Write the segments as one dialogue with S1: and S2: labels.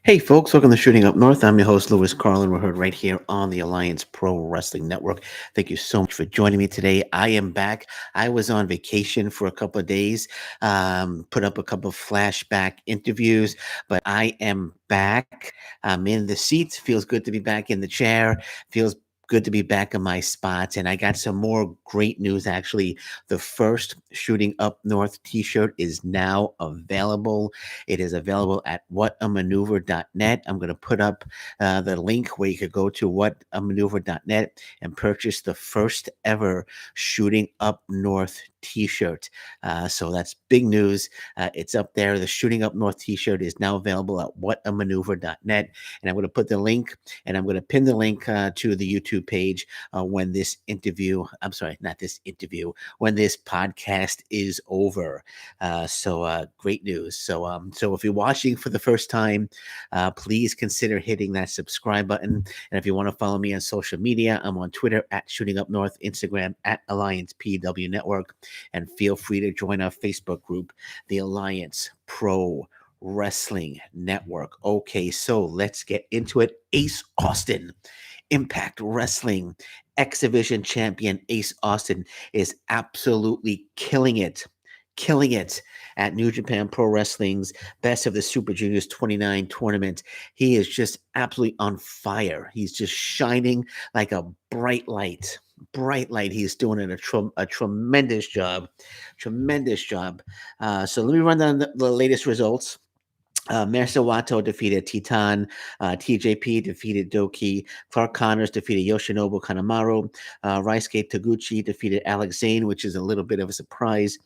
S1: Hey folks, welcome to Shooting Up North. I'm your host, Lewis Carlin. We're heard right here on the Alliance Pro Wrestling Network. Thank you so much for joining me today. I am back. I was on vacation for a couple of days, put up a couple of flashback interviews, but I am back. I'm in the seat. Feels good to be back in the chair. Feels good to be back in my spot. And I got some more great news, actually. The first Shooting Up North t-shirt is now available. It is available at whatamaneuver.net. I'm going to put up the link where you could go to whatamaneuver.net and purchase the first ever Shooting Up North t-shirt. So that's big news. It's up there. The Shooting Up North t-shirt is now available at whatamaneuver.net. And I'm going to put the link and I'm going to pin the link to the YouTube page when this interview, I'm sorry, not this interview, when this podcast is over. So great news. So if you're watching for the first time, please consider hitting that subscribe button. And if you want to follow me on social media, I'm on Twitter at Shooting Up North, Instagram at Alliance PW Network, and feel free to join our Facebook group, the Alliance Pro Wrestling Network. Okay, so let's get into it. Ace Austin, Impact Wrestling X Division champion Ace Austin is absolutely killing it at New Japan Pro Wrestling's Best of the Super Juniors 29 tournament. He is just absolutely on fire. He's just shining like a bright light. Bright light. He's doing a tremendous job. Tremendous job. So let me run down the latest results. Master Wato defeated Titan. TJP defeated Doki. Clark Connors defeated Yoshinobu Kanemaru. Raisuke Taguchi defeated Alex Zane, which is a little bit of a surprise.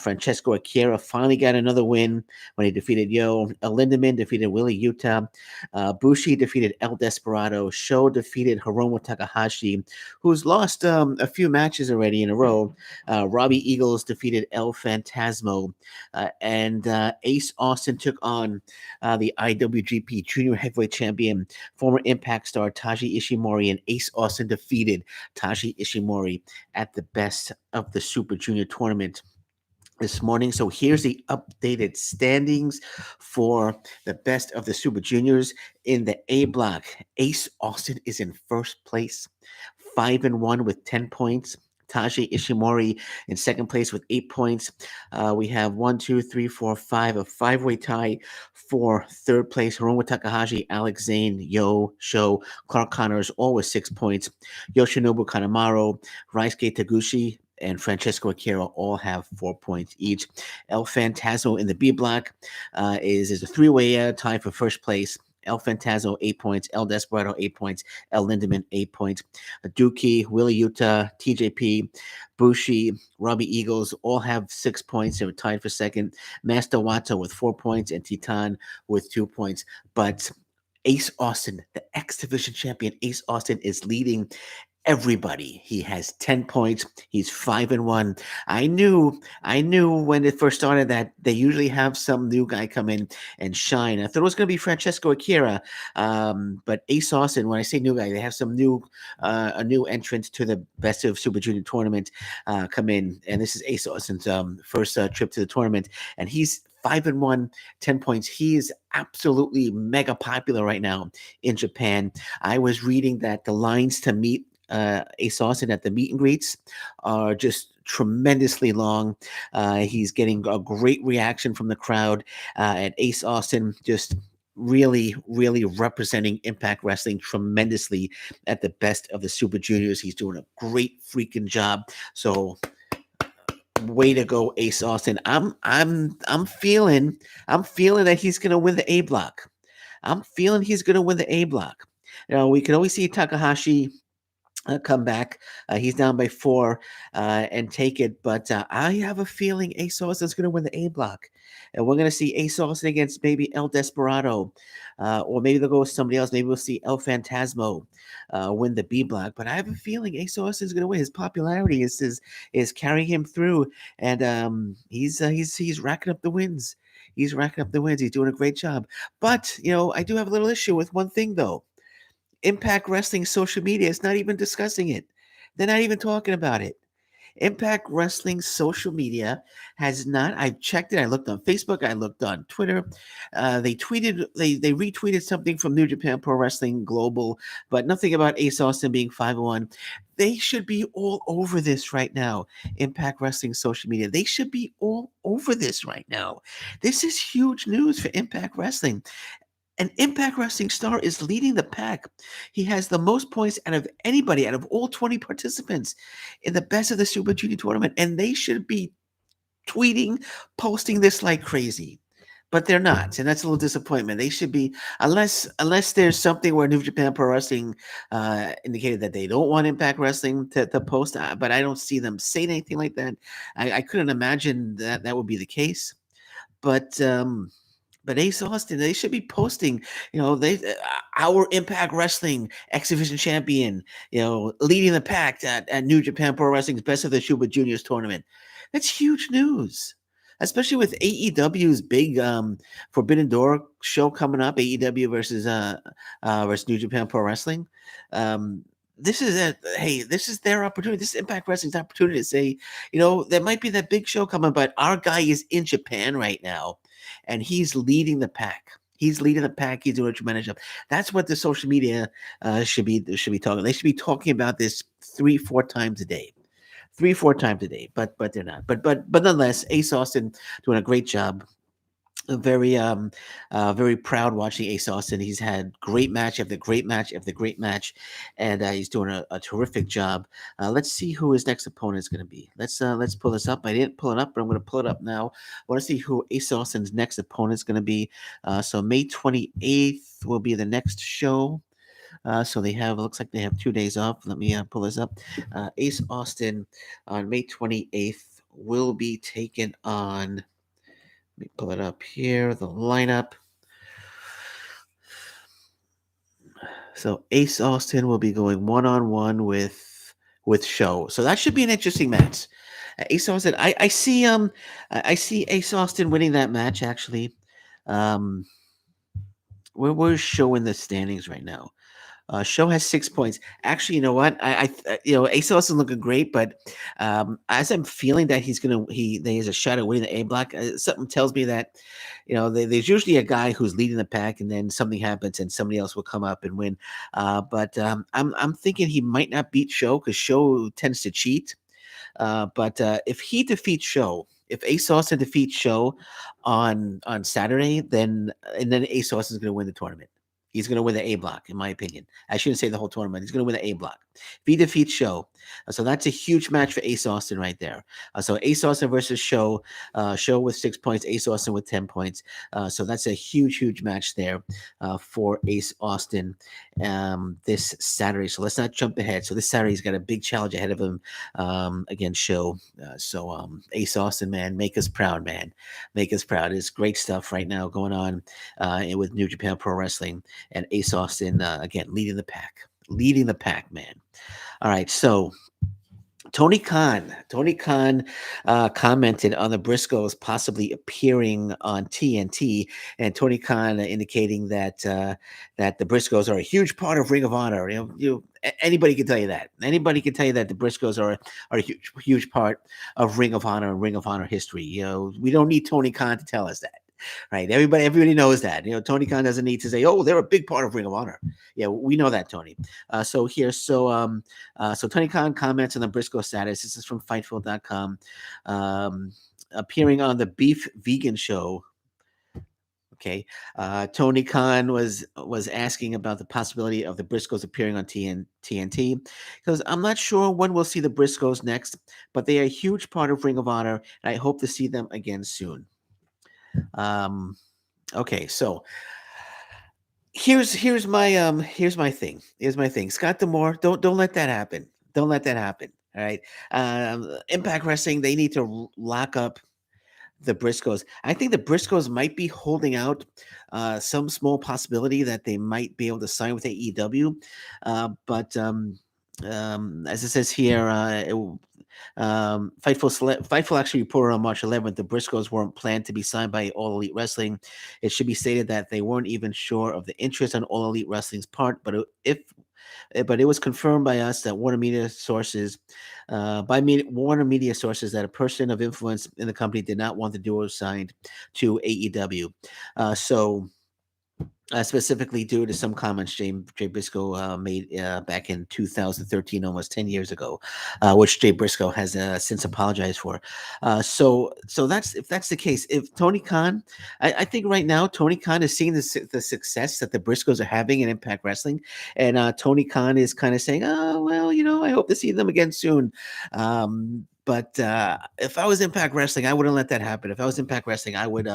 S1: Francesco Akira finally got another win when he defeated Yo. Lindemann defeated Willie Yuta. Bushi defeated El Desperado. Sho defeated Hiromu Takahashi, who's lost a few matches already in a row. Robbie Eagles defeated El Phantasmo. And Ace Austin took on the IWGP Junior Heavyweight Champion, former Impact star Taji Ishimori, and Ace Austin defeated Taji Ishimori at the Best of the Super Junior tournament this morning. So here's the updated standings for the Best of the Super Juniors in the A block. Ace Austin is in first place, 5-1 with 10 points. Taji Ishimori in second place with 8 points. We have 1, 2, 3, 4, 5, a five-way tie for third place. Hiromu Takahashi, Alex Zane, Yo, Sho, Clark Connors, all with 6 points. Yoshinobu Kanemaru, Raisuke Taguchi, and Francesco Akira all have 4 points each. El Phantasmo in the B block is a three-way tie for first place. El Phantasmo, 8 points. El Desperado, 8 points. El Lindemann, 8 points. Dookie, Willie Yuta, TJP, Bushi, Robbie Eagles all have 6 points. They were tied for second. Master Wato with 4 points and Titan with 2 points. But Ace Austin, the X Division champion, Ace Austin is leading everybody. He has 10 points. He's 5-1. I knew when it first started that they usually have some new guy come in and shine. I thought it was going to be Francesco Akira, but Ace Austin. When I say new guy, they have some a new entrant to the Best of Super Junior tournament come in, and this is Ace Austin's first trip to the tournament, and he's 5-1, 10 points. He is absolutely mega popular right now in Japan. I was reading that the lines to meet Ace Austin at the meet and greets are just tremendously long. He's getting a great reaction from the crowd, and Ace Austin just really representing Impact Wrestling tremendously at the Best of the Super Juniors. He's doing a great freaking job. So way to go, Ace Austin. I'm feeling that he's gonna win the A block. I'm feeling he's gonna win the A block. We can always see Takahashi come back. He's down by 4 and take it. But I have a feeling Ace Austin's going to win the A block. And we're going to see Ace Austin against maybe El Desperado. Or maybe they'll go with somebody else. Maybe we'll see El Phantasmo win the B block. But I have a feeling Ace Austin's going to win. His popularity is carrying him through. And he's racking up the wins. He's racking up the wins. He's doing a great job. But, I do have a little issue with one thing, though. Impact Wrestling social media is not even discussing it. They're not even talking about it. Impact Wrestling social media has not. I checked it. I looked on Facebook. I looked on Twitter. They retweeted something from New Japan Pro Wrestling Global, but nothing about Ace Austin being 501. They should be all over this right now. Impact Wrestling social media. They should be all over this right now. This is huge news for Impact Wrestling. An Impact Wrestling star is leading the pack. He has the most points out of anybody, out of all 20 participants in the Best of the Super Junior tournament. And they should be tweeting, posting this like crazy. But they're not, and that's a little disappointment. They should be, unless there's something where New Japan Pro Wrestling indicated that they don't want Impact Wrestling to post, but I don't see them saying anything like that. I couldn't imagine that that would be the case. But Ace Austin, they should be posting, our Impact Wrestling X Division champion, leading the pack at New Japan Pro Wrestling's Best of the Super Juniors tournament. That's huge news, especially with AEW's big Forbidden Door show coming up. AEW versus New Japan Pro Wrestling. This is this is their opportunity. This is Impact Wrestling's opportunity to say, there might be that big show coming, but our guy is in Japan right now, and he's leading the pack. He's leading the pack. He's doing a tremendous job. That's what the social media should be talking. They should be talking about this 3-4 times a day. 3-4 times a day, but they're not. But nonetheless, Ace Austin doing a great job. Very proud watching Ace Austin. He's had great match after great match after great match, and he's doing a terrific job. Let's see who his next opponent is going to be. Let's pull this up. I didn't pull it up, but I'm going to pull it up now. I want to see who Ace Austin's next opponent is going to be. So May 28th will be the next show. So looks like they have 2 days off. Let me pull this up. Ace Austin on May 28th will be taken on. Let me pull it up here. The lineup. So Ace Austin will be going one-on-one with Show. So that should be an interesting match. Ace Austin. I see Ace Austin winning that match actually. We're showing the standings right now. Show has 6 points. Actually, you know what? Ace Austin looking great, but as I'm feeling that there's a shot at winning the A block. Something tells me that, there's usually a guy who's leading the pack, and then something happens, and somebody else will come up and win. But I'm thinking he might not beat Show because Show tends to cheat. But if he defeats Show, if Ace Austin defeats Show on Saturday, then Ace Austin is going to win the tournament. He's going to win the A block, in my opinion. I shouldn't say the whole tournament. He's going to win the A block. If he defeats Show, so that's a huge match for Ace Austin right there. So Ace Austin versus Show, Show with 6 points, Ace Austin with 10 points. So that's a huge match there for Ace Austin this Saturday. So let's not jump ahead. So this Saturday he's got a big challenge ahead of him against Show. Ace Austin, man, make us proud, man. Make us proud. It's great stuff right now going on with New Japan Pro Wrestling. And Ace Austin, again, leading the pack, man. All right, so Tony Khan commented on the Briscoes possibly appearing on TNT, and Tony Khan indicating that the Briscoes are a huge part of Ring of Honor. Anybody can tell you that. Anybody can tell you that the Briscoes are a huge part of Ring of Honor and Ring of Honor history. We don't need Tony Khan to tell us that. Right. Everybody knows that. Tony Khan doesn't need to say, "Oh, they're a big part of Ring of Honor." Yeah, we know that, Tony. So Tony Khan comments on the Briscoe status. This is from Fightful.com. Appearing on the Beef Vegan Show. Okay. Tony Khan was asking about the possibility of the Briscoes appearing on TNT. Because I'm not sure when we'll see the Briscoes next, but they are a huge part of Ring of Honor, and I hope to see them again soon. Okay, so here's my thing. Here's my thing. Scott D'Amore, don't let that happen. Don't let that happen. All right. Impact Wrestling, they need to lock up the Briscoes. I think the Briscoes might be holding out some small possibility that they might be able to sign with AEW. But as it says here, Fightful actually reported on March 11th the Briscoes weren't planned to be signed by All Elite Wrestling. It should be stated that they weren't even sure of the interest on All Elite Wrestling's part, but if But it was confirmed by us that Warner Media sources that a person of influence in the company did not want the duo signed to AEW. So specifically due to some comments Jay Briscoe made back in 2013, almost 10 years ago, which Jay Briscoe has since apologized for. So that's if that's the case. If Tony Khan, I think right now Tony Khan is seeing the success that the Briscoes are having in Impact Wrestling, and Tony Khan is kind of saying, "Oh well, I hope to see them again soon." But if I was Impact Wrestling, I wouldn't let that happen. If I was Impact Wrestling, I would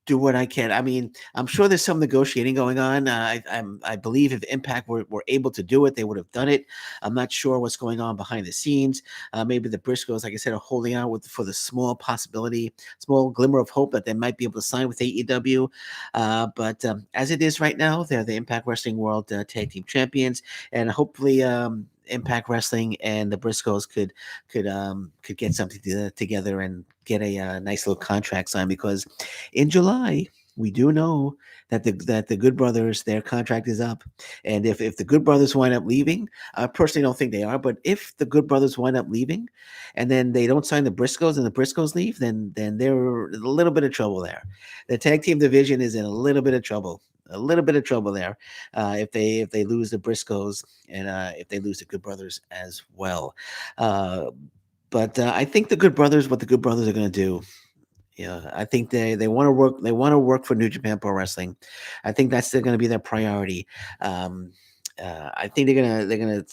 S1: do what I can. I mean, I'm sure there's some negotiating going on. I believe if Impact were able to do it, they would have done it. I'm not sure what's going on behind the scenes. Maybe the Briscoes, like I said, are holding out for the small possibility, small glimmer of hope that they might be able to sign with AEW. But as it is right now, they're the Impact Wrestling World Tag Team Champions, and hopefully. Impact Wrestling and the Briscoes could get something together and get a nice little contract signed, because in July we do know that the Good Brothers, their contract is up, and if the Good Brothers wind up leaving, I personally don't think they are, but if the Good Brothers wind up leaving, and then they don't sign the Briscoes and the Briscoes leave, then they're in a little bit of trouble there. The tag team division is in a little bit of trouble. A little bit of trouble there if they lose the Briscoes and if they lose the Good Brothers as well. Uh, but I think what the Good Brothers are going to do. Yeah, I think they want to work. They want to work for New Japan Pro Wrestling. I think that's going to be their priority. Um, I think they're gonna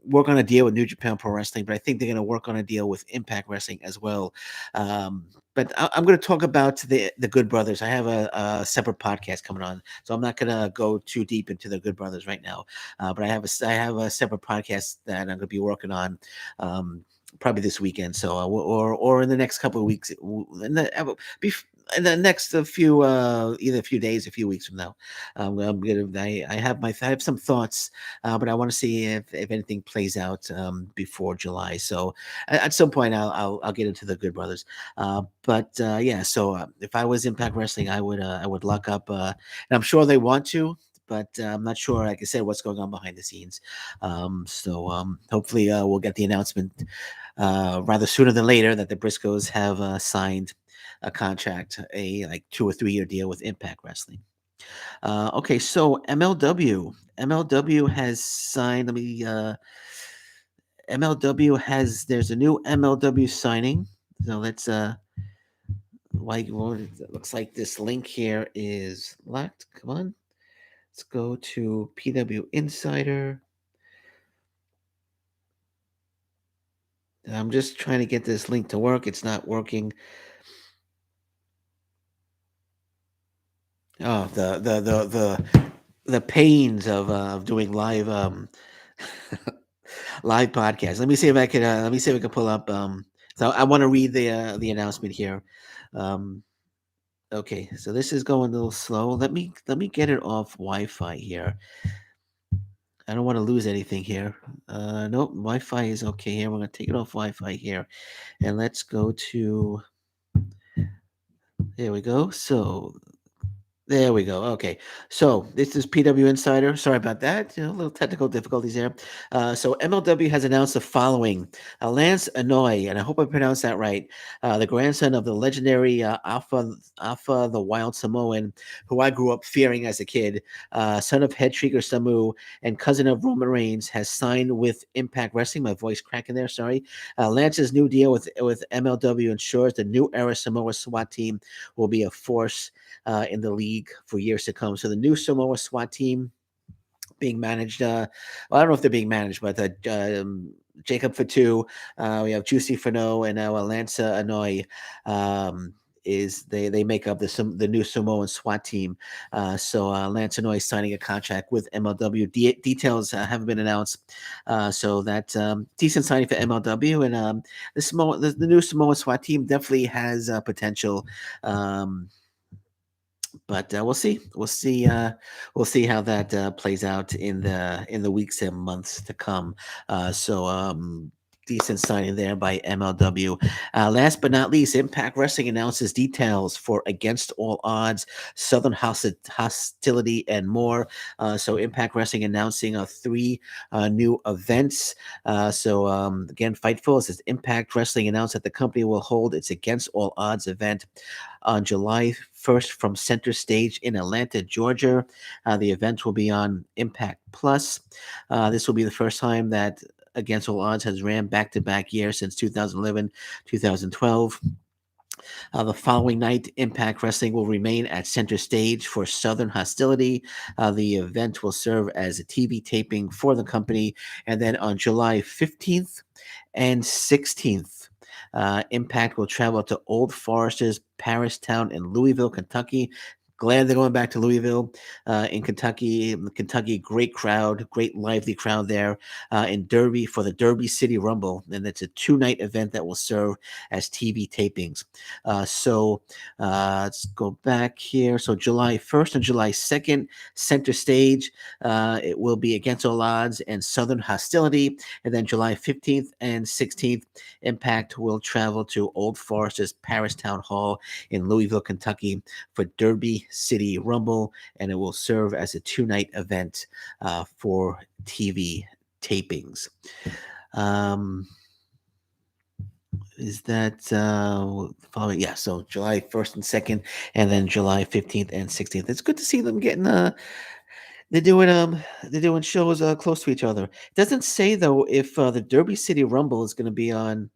S1: work on a deal with New Japan Pro Wrestling, but I think they're going to work on a deal with Impact Wrestling as well. But I'm going to talk about the Good Brothers. I have a separate podcast coming on, so I'm not going to go too deep into the Good Brothers right now. But I have a separate podcast that I'm going to be working on. Probably this weekend. So, or in the next couple of weeks, in the next few either a few days, a few weeks from now, I have some thoughts, but I want to see if anything plays out before July. So, at some point, I'll get into the Good Brothers. But yeah, so if I was Impact Wrestling, I would lock up, and I'm sure they want to. But I'm not sure, like I said, what's going on behind the scenes. So hopefully we'll get the announcement rather sooner than later that the Briscoes have signed a contract, a like 2 or 3 year deal with Impact Wrestling. Okay, so MLW has signed. MLW has there's a new MLW signing. So let's well, it looks like this link here is locked. Come on, let's go to PW Insider. I'm just trying to get this link to work. It's not working. Oh, the pains of doing live live podcast. Let me see if I can pull up. So I want to read the announcement here. Um, okay, so this is going a little slow. Let me get it off Wi-Fi here. I don't want to lose anything here. Nope, Wi-Fi is okay here. We're gonna take it off Wi-Fi here, and let's go to. There we go. So there we go. Okay. So this is PW Insider. Sorry about that. A little technical difficulties there. So MLW has announced the following. Lance Anoy, and I hope I pronounced that right, the grandson of the legendary Alpha the Wild Samoan, who I grew up fearing as a kid, son of Head Shrieker Samu, and cousin of Roman Reigns, has signed with Impact Wrestling. My voice cracking there, sorry. Lance's new deal with MLW ensures the new era Samoa SWAT team will be a force in the league for years to come. So the new Samoa SWAT team being managed, well, I don't know if they're being managed, but Jacob Fatu, we have Juicy Fano, and now Lanza Anoy. Is they make up the new Samoan SWAT team. So Lance Anoy is signing a contract with MLW. Details haven't been announced. So that decent signing for MLW, and the new Samoan SWAT team definitely has potential. But we'll see. We'll see. We'll see how that plays out in the weeks and months to come. So decent signing there by MLW. Last but not least, Impact Wrestling announces details for Against All Odds, Southern Hostility, and more. So Impact Wrestling announcing three new events. Again, Fightful says Impact Wrestling announced that the company will hold its Against All Odds event on July 1st from Center Stage in Atlanta, Georgia. The event will be on Impact Plus. This will be the first time that Against All Odds has ran back-to-back years since 2011, 2012. The following night, Impact Wrestling will remain at center stage for Southern Hostility. The event will serve as a TV taping for the company. And then on July 15th and 16th, Impact will travel to Old Foresters, Paris Town, in Louisville, Kentucky. Glad they're going back to Louisville in Kentucky. Kentucky, great crowd, great lively crowd there in Derby for the Derby City Rumble. And it's a 2-night event that will serve as TV tapings. Let's go back here. So July 1st and July 2nd, center stage. It will be Against All Odds and Southern Hostility. And then July 15th and 16th, Impact will travel to Old Foresters Paris Town Hall in Louisville, Kentucky for Derby City Rumble. And it will serve as a 2-night event for TV tapings. Is that following? Yeah, so July 1st and 2nd, and then July 15th and 16th. It's good to see them getting they're doing shows close to each other. It doesn't say though if the Derby City Rumble is going to be on.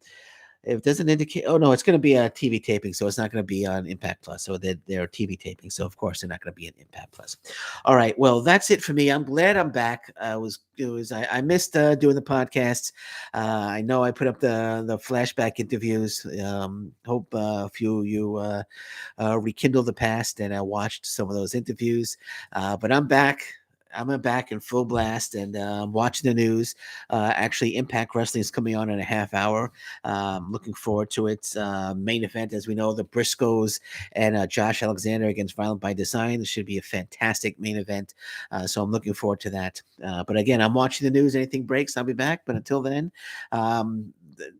S1: It doesn't indicate. Oh no, it's going to be a TV taping, so it's not going to be on Impact Plus. So they're TV taping, so of course they're not going to be on Impact Plus. All right, well that's it for me. I'm glad I'm back. I missed doing the podcasts. I know I put up the flashback interviews. Hope a few of you rekindle the past and watched some of those interviews. But I'm back. I'm back in full blast and watching the news. Actually, Impact Wrestling is coming on in a half hour. Looking forward to it. Main event, as we know, the Briscoes and Josh Alexander against Violent by Design. This should be a fantastic main event. So I'm looking forward to that. But again, I'm watching the news. Anything breaks, I'll be back. But until then, and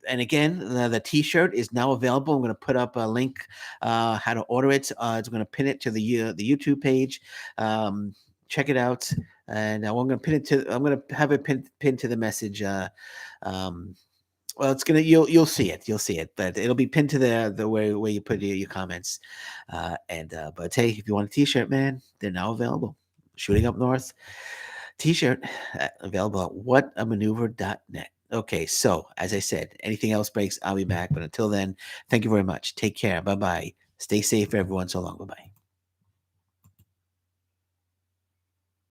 S1: again, the T-shirt is now available. I'm going to put up a link how to order it. I'm going to pin it to the YouTube page. Check it out, and I'm going to pin it to. I'm going to have it pinned to the message. Well, it's gonna you'll see it. You'll see it, but it'll be pinned to the where you put your comments. But hey, if you want a T-shirt, man, they're now available. Shooting Up North T-shirt available at whatamaneuver.net. Okay, so as I said, anything else breaks, I'll be back. But until then, thank you very much. Take care. Bye bye. Stay safe, everyone. So long. Bye bye.